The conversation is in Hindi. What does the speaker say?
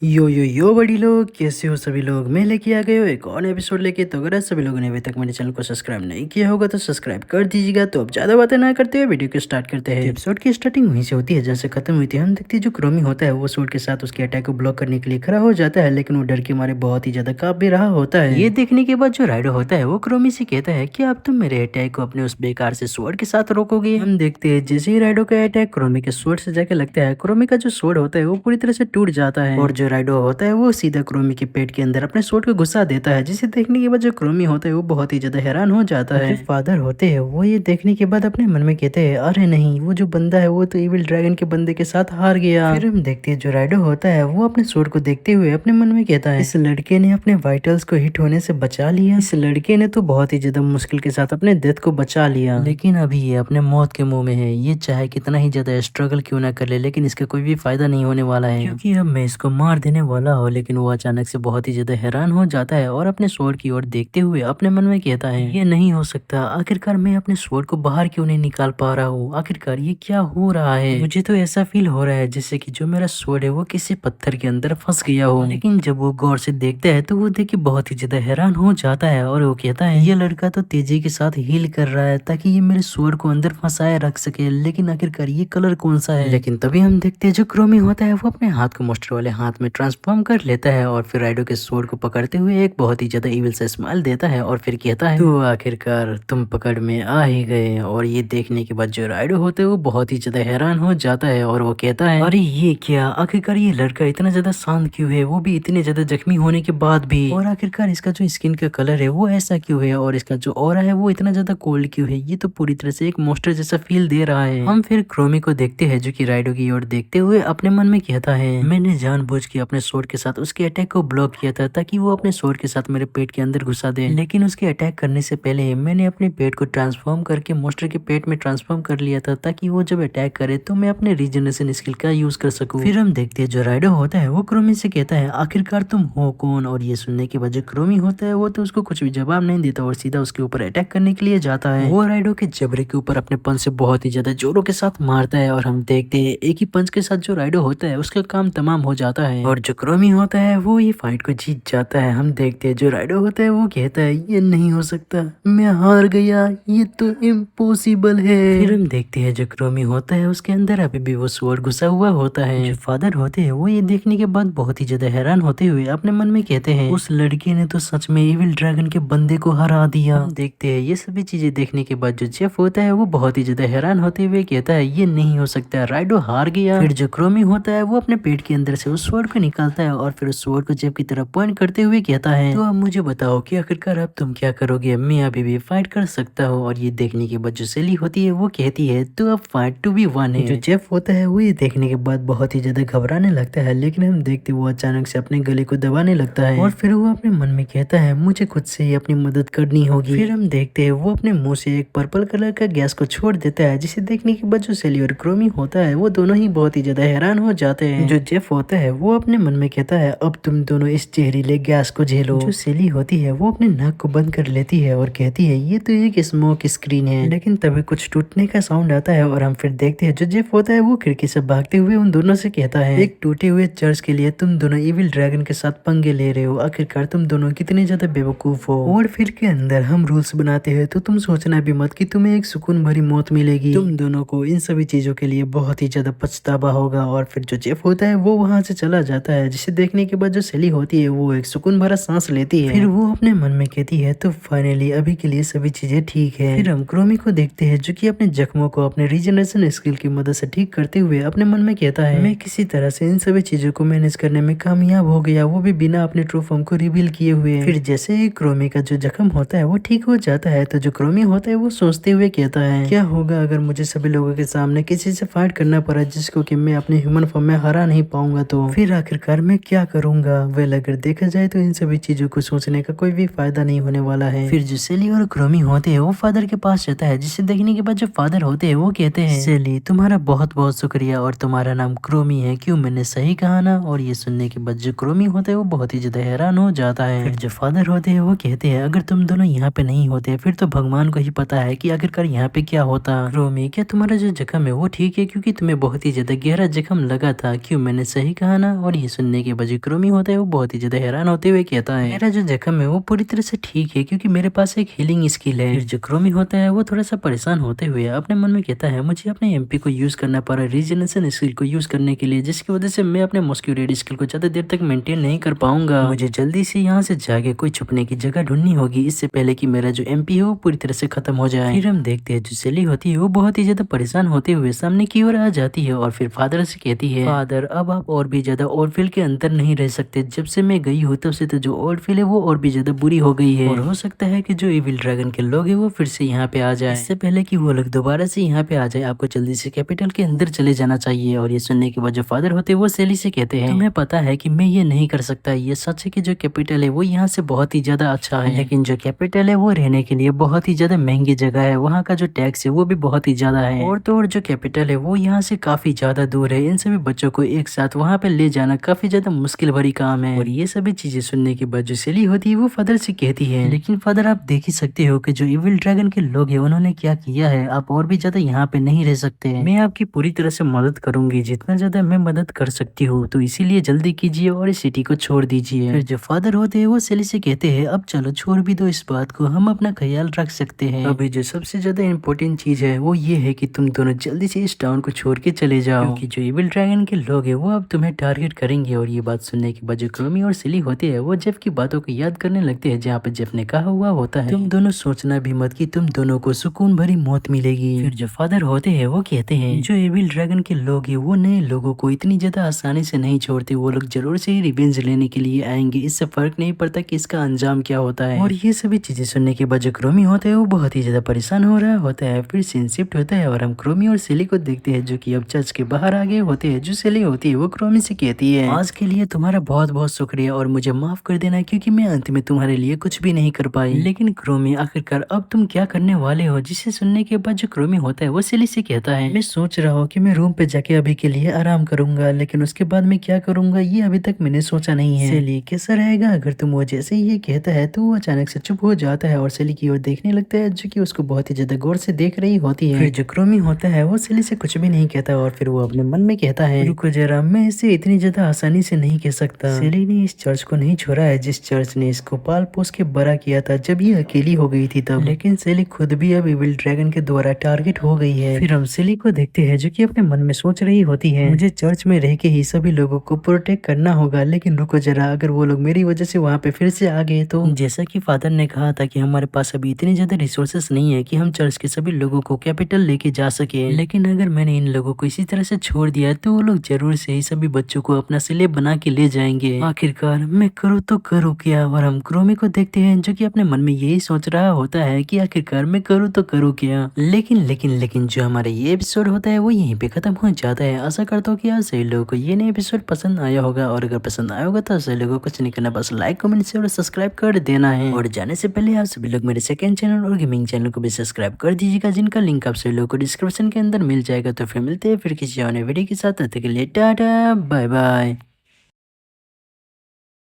यो बड़ी लोग, कैसे हो सभी लोग। मैं लेके आ गए हो एक और एपिसोड लेके। तो अगर सभी लोगों ने अभी तक मेरे चैनल को सब्सक्राइब नहीं किया होगा तो सब्सक्राइब कर दीजिएगा। तो अब ज्यादा बातें ना करते हुए वीडियो को स्टार्ट करते हैं। एपिसोड की स्टार्टिंग वहीं से होती है जैसे खत्म हुई थी। हम देखते हैं जो क्रोमी होता है वो सूट के साथ उसके अटैक को ब्लॉक करने के लिए खड़ा हो जाता है, लेकिन वो डर के मारे बहुत ही ज्यादा कांप भी रहा होता है। ये देखने के बाद जो राइडो होता है वो क्रोमी से कहता है कि अब तुम मेरे अटैक को अपने उस बेकार से स्वॉर्ड के साथ रोकोगे। हम देखते हैं जैसे ही राइडो का अटैक क्रोमी के स्वॉर्ड से जाके लगता है, क्रोमी का जो स्वॉर्ड होता है वो पूरी तरह से टूट जाता है और जो राइडो होता है वो सीधा क्रोमी के पेट के अंदर अपने स्वॉर्ड को घुसा देता है, जिसे देखने के बाद जो क्रोमी होता है वो बहुत ही ज्यादा हैरान हो जाता है। फादर होते हैं वो ये देखने के बाद अपने मन में कहते हैं, अरे नहीं, वो जो बंदा है वो तो इविल ड्रैगन के बंदे के साथ हार गया। फिर हम देखते हैं जो राइडो होता है वो अपने स्वॉर्ड को देखते हुए अपने मन में कहता है, इस लड़के ने अपने वाइटल्स को हिट होने से बचा लिया। इस लड़के ने तो बहुत ही ज्यादा मुश्किल के साथ अपने डेथ को बचा लिया, लेकिन अभी ये अपने मौत के मुंह में है। ये चाहे कितना ही ज्यादा स्ट्रगल क्यों ना कर ले, लेकिन इसका कोई भी फायदा नहीं होने वाला है, क्योंकि अब मैं इसको मार देने वाला हूँ। लेकिन वो अचानक से बहुत ही ज्यादा हैरान हो जाता है और अपने स्वॉर्ड की ओर देखते हुए अपने मन में कहता है, ये नहीं हो सकता। आखिरकार मैं अपने स्वॉर्ड को बाहर क्यों नहीं निकाल पा रहा हूँ। आखिरकार ये क्या हो रहा है। मुझे तो ऐसा फील हो रहा है जैसे कि जो मेरा स्वॉर्ड है वो किसी पत्थर के अंदर फंस गया हो। लेकिन जब वो गौर से देखता है तो वो देख के बहुत ही ज्यादा हैरान हो जाता है और वो कहता है, ये लड़का तो तेजी के साथ हील कर रहा है ताकि ये मेरे स्वॉर्ड को अंदर फंसाए रख सके, लेकिन आखिरकार ये कलर कौन सा है। लेकिन तभी हम देखते हैं जो क्रोमी होता है वो अपने हाथ को मोस्टर वाले हाथ में ट्रांसफॉर्म कर लेता है और फिर राइडो के स्वॉर्ड को पकड़ते हुए एक बहुत ही ज्यादा इविल सा स्माइल देता है और फिर कहता है, तो आखिरकार तुम पकड़ में आ ही गए। और ये देखने के बाद जो राइडो होते हैं वो बहुत ही ज्यादा हैरान हो जाता है और वो कहता है, अरे ये क्या, आखिरकार ये लड़का इतना ज्यादा शांत क्यों है, वो भी इतने ज्यादा जख्मी होने के बाद भी। और आखिरकार इसका जो स्किन का कलर है वो ऐसा क्यों है और इसका जो ऑरा है वो इतना ज्यादा कोल्ड क्यों है। ये तो पूरी तरह से एक मोस्टर जैसा फील दे रहा है। हम फिर क्रोमी को देखते हैं जो कि राइडो की ओर देखते हुए अपने मन में कहता है, मैंने जानबूझ के अपने स्वॉर्ड के साथ उसके अटैक को ब्लॉक किया था ताकि वो अपने स्वॉर्ड के साथ मेरे पेट के अंदर घुसा दे, लेकिन उसके अटैक करने से पहले मैंने अपने पेट को ट्रांसफॉर्म करके मोस्टर के पेट में ट्रांसफॉर्म कर लिया था ताकि वो जब अटैक करे तो मैं अपने रीजनरेशन स्किल का यूज कर सकूं। फिर हम देखते हैं जो राइडो होता है वो क्रोमी से कहता है, आखिरकार तुम हो कौन। और ये सुनने के बाद जो क्रोमी होता है वो तो उसको कुछ भी जवाब नहीं देता और सीधा उसके ऊपर अटैक करने के लिए जाता है। वो राइडो के जबड़े के ऊपर अपने पंच से बहुत ही ज्यादा जोरों के साथ मारता है और हम देखते हैं एक ही पंच के साथ जो राइडो होता है उसका काम तमाम हो जाता है और जो क्रोमी होता है वो ये फाइट को जीत जाता है। हम देखते हैं जो राइडो होता है वो कहता है, ये नहीं हो सकता, मैं हार गया, ये तो इम्पॉसिबल है। फिर हम देखते हैं जो क्रोमी होता है उसके अंदर अभी भी वो स्वॉर्ड घुसा हुआ होता है। जो फादर होते हैं वो ये देखने के बाद बहुत ही ज्यादा हैरान होते हुए अपने मन में कहते हैं, उस लड़के ने तो सच में इविल ड्रैगन के बंदे को हरा दिया। हम देखते हैं ये सभी चीजें देखने के बाद जो जेफ होता है वो बहुत ही ज्यादा हैरान होते हुए कहता है, ये नहीं हो सकता, राइडो हार गया। फिर जो क्रोमी होता है वो अपने पेट के अंदर से उस स्वॉर्ड को निकालता है और फिर उस स्वॉर्ड को जेफ की तरफ पॉइंट करते हुए कहता है, तो अब मुझे बताओ कि आखिरकार अब तुम क्या करोगे। मैं अभी भी फाइट कर सकता हूँ। और ये देखने के बाद जो सेली होती है वो कहती है, तो अब फाइट 2v1 है। जो जेफ होता है वो ये देखने के बाद बहुत ही ज्यादा घबराने लगता है, लेकिन हम देखते वो अचानक से अपने गले को दबाने लगता है और फिर वो अपने मन में कहता है, मुझे खुद से ही अपनी मदद करनी होगी। फिर हम देखते हैं वो अपने मुंह से एक पर्पल कलर का गैस को छोड़ देता है, जिसे देखने के बाद जो सेली और क्रोमी होता है वो दोनों ही बहुत ही ज्यादा हैरान हो जाते हैं। जो जेफ होता है वो अपने मन में कहता है, अब तुम दोनों इस जहरीले गैस को झेलो। जो सेली होती है वो अपने नाक को बंद कर लेती है और कहती है, ये तो एक स्मोक स्क्रीन है। लेकिन तभी कुछ टूटने का साउंड आता है और हम फिर देखते हैं जो जेफ होता है वो खिड़की से भागते हुए उन दोनों से कहता है, एक टूटे हुए चर्च के लिए तुम दोनों इविल ड्रैगन के साथ पंगे ले रहे हो। आखिरकार तुम दोनों कितने ज्यादा बेवकूफ हो। और फिर के अंदर हम रूल्स बनाते हैं तो तुम सोचना भी मत कि तुम्हें एक सुकून भरी मौत मिलेगी। तुम दोनों को इन सभी चीजों के लिए बहुत ही ज्यादा पछतावा होगा। और फिर जो जेफ होता है वो वहां से चला जाता है, जिसे देखने के बाद जो सेली होती है वो एक सुकून भरा सांस लेती है। फिर वो अपने मन में कहती है, तो फाइनली अभी के लिए सभी चीजें ठीक है। फिर हम क्रोमी को देखते हैं जो कि अपने जख्मों को अपने रीजनरेशन स्किल की मदद से ठीक करते हुए अपने मन में कहता है, मैं किसी तरह से इन सभी चीजों को मैनेज करने में कामयाब हो गया, वो भी बिना अपने ट्रू फॉर्म को रिवील किए हुए। फिर जैसे ही क्रोमी का जो जख्म होता है वो ठीक हो जाता है तो जो क्रोमी होता है वो सोचते हुए कहता है, क्या होगा अगर मुझे सभी लोगों के सामने किसी से फाइट करना पड़ा जिसको कि मैं अपने ह्यूमन फॉर्म में हरा नहीं पाऊंगा, तो फिर आखिरकार मैं क्या करूंगा। वेल अगर देखा जाए तो इन सभी चीजों को सोचने का कोई भी फायदा नहीं होने वाला है। फिर जो सेली और क्रोमी होते हैं वो फादर के पास जाता है, जिसे देखने के बाद जो फादर होते हैं वो कहते हैं, सेली तुम्हारा बहुत बहुत शुक्रिया और तुम्हारा नाम क्रोमी है, क्यों मैंने सही कहा ना। और ये सुनने के बाद जो क्रोमी होता है वो बहुत ही ज्यादा हैरान हो जाता है। फिर जो फादर होते हैं वो कहते हैं, अगर तुम दोनों यहाँ पे नहीं होते फिर तो भगवान को ही पता है कि आखिरकार यहाँ पे क्या होता। क्रोमी क्या तुम्हारा जो जख्म है वो ठीक है, क्योंकि तुम्हें बहुत ही ज्यादा गहरा जख्म लगा था, क्यों मैंने सही कहा ना। और और ये सुनने के बाद जो क्रोमी होता है वो बहुत ही ज्यादा हैरान होते हुए कहता है मेरा जो जख्म है वो पूरी तरह से ठीक है क्योंकि मेरे पास एक हीलिंग स्किल है। फिर जो क्रोमी होता है वो थोड़ा सा परेशान होते हुए अपने मन में कहता है मुझे अपने एमपी को यूज करना पड़ा रीजनरेशन स्किल को यूज करने के लिए, जिसकी वजह से मैं अपने मॉस्क्यू रेड स्किल को ज्यादा देर तक मेंटेन नहीं कर पाऊंगा। मुझे जल्दी से यहाँ से जाके कोई छुपने की जगह ढूंढनी होगी इससे पहले कि मेरा जो एमपी है वो पूरी तरह से खत्म हो जाए। फिर हम देखते हैं जो सेली होती है वो बहुत ही ज्यादा परेशान होते हुए सामने की ओर आ जाती है और फिर फादर से कहती है फादर अब आप और भी ज्यादा ओल्डफील्ड के अंदर नहीं रह सकते, जब से मैं गई हूँ तब से तो जो ओल्डफील्ड है वो और भी ज्यादा बुरी हो गई है और हो सकता है कि जो इविल ड्रैगन के लोग हैं वो फिर से यहाँ पे आ जाए। इससे पहले कि वो लोग दोबारा से यहाँ पे आ जाए आपको जल्दी से कैपिटल के अंदर चले जाना चाहिए। और ये सुनने के बाद जो फादर होते हैं वो सेली से कहते हैं तुम्हें पता है कि मैं ये नहीं कर सकता, ये सच है कि जो कैपिटल है वो यहाँ से बहुत ही ज्यादा अच्छा है लेकिन जो कैपिटल है वो रहने के लिए बहुत ही ज्यादा महंगी जगह है, वहाँ का जो टैक्स है वो भी बहुत ही ज्यादा है और तो और जो कैपिटल है वो यहाँ से काफी ज्यादा दूर है, इन सभी बच्चों को एक साथ वहाँ पे ले जाना काफी ज्यादा मुश्किल भरी काम है। और ये सभी चीजें सुनने के बाद जो सेली होती है वो फादर से कहती है लेकिन फादर आप देख ही सकते हो कि जो इविल ड्रैगन के लोग हैं उन्होंने क्या किया है, आप और भी ज्यादा यहाँ पे नहीं रह सकते, मैं आपकी पूरी तरह से मदद करूंगी जितना ज्यादा मैं मदद कर सकती हूँ, तो इसीलिए जल्दी कीजिए और इस सिटी को छोड़ दीजिए। फिर जो फादर होते हैं वो सेली से कहते हैं अब चलो छोड़ भी दो इस बात को, हम अपना ख्याल रख सकते हैं, अभी जो सबसे ज्यादा इम्पोर्टेंट चीज है वो ये है कि तुम दोनों जल्दी से इस टाउन को छोड़ के चले जाओ क्योंकि जो इविल ड्रैगन के लोग हैं वो अब तुम्हें टारगेट करेंगे। और ये बात सुनने के बाद जो क्रोमी और सेली होती है वो जेफ की बातों को याद करने लगते हैं जहाँ पे जेफ ने कहा हुआ होता है तुम दोनों सोचना भी मत कि तुम दोनों को सुकून भरी मौत मिलेगी। फिर जो फादर होते हैं वो कहते हैं जो एविल ड्रैगन के लोग हैं वो नए लोगों को इतनी ज्यादा आसानी से नहीं छोड़ते, वो लोग जरूर से ही रिवेंज लेने के लिए आएंगे, इससे फर्क नहीं पड़ता कि इसका अंजाम क्या होता है। और ये सभी चीजें सुनने के बाद जो क्रोमी होता है वो बहुत ही ज्यादा परेशान हो रहा होता है। फिर सीन शिफ्ट होता है और हम क्रोमी और सेली को देखते हैं जो कि अब चर्च के बाहर आ गए होते हैं। जो सेली होती है वो क्रोमी से कहती है आज के लिए तुम्हारा बहुत बहुत शुक्रिया और मुझे माफ कर देना क्योंकि मैं अंत में तुम्हारे लिए कुछ भी नहीं कर पाई। लेकिन क्रोमी आखिरकार अब तुम क्या करने वाले हो, जिसे सुनने के बाद जो क्रोमी होता है वो सेली से कहता है मैं सोच रहा हूँ कि मैं रूम पे जाके अभी के लिए आराम करूंगा, लेकिन उसके बाद मैं क्या करूंगा ये अभी तक मैंने सोचा नहीं है। सेली कैसा रहेगा अगर तुम वो जैसे ही ये कहता है तो वो अचानक से चुप हो जाता है और सेली की ओर देखने लगता है जो कि उसको बहुत ही ज्यादा गौर से देख रही होती है। फिर जो क्रोमी होता है वो सेली से कुछ भी नहीं कहता और फिर वो अपने मन में कहता है रुको जरा, मैं इसे इतनी ज्यादा आसानी से नहीं कह सकता। सेली ने इस चर्च को नहीं छोड़ा है जिस चर्च ने इसको पाल पोस के बड़ा किया था जब ये अकेली हो गई थी तब, लेकिन सेली खुद भी अब इविल ड्रैगन के द्वारा टारगेट हो गई है। फिर हम सेली को देखते हैं जो कि अपने मन में सोच रही होती है मुझे चर्च में रह के ही सभी लोगों को प्रोटेक्ट करना होगा, लेकिन रुको जरा, अगर वो लोग मेरी वजह से वहाँ पे फिर से आ गए तो। जैसा कि फादर ने कहा था कि हमारे पास अभी इतनी ज्यादा रिसोर्सेस नहीं है कि हम चर्च के सभी लोगों को कैपिटल लेके जा सके, लेकिन अगर मैंने इन लोगों को इसी तरह से छोड़ दिया तो वो लोग जरूर से ही सभी बच्चों को अपना स्लेव बना के ले जाएंगे। आखिरकार मैं करूँ तो करूँ क्या। और हम क्रोमी को देखते हैं जो कि अपने मन में यही सोच रहा होता है कि आखिरकार मैं करूँ तो करूँ क्या। लेकिन जो हमारा ये एपिसोड होता है वो यहीं पे खत्म हो जाता है। आशा करता हूँ कि आप सभी लोगों को ये नया एपिसोड पसंद आया होगा और अगर पसंद आया होगा तो सभी लोगों को कुछ नहीं करना, बस लाइक कमेंट शेयर और सब्सक्राइब कर देना है। और जाने से पहले आप सभी लोग मेरे सेकंड चैनल और गेमिंग चैनल को भी सब्सक्राइब कर दीजिएगा जिनका लिंक आप सभी लोगों को डिस्क्रिप्शन के अंदर मिल जाएगा। तो फिर मिलते हैं फिर किसी और वीडियो के साथ, तब तक के लिए टाटा बाय बाय।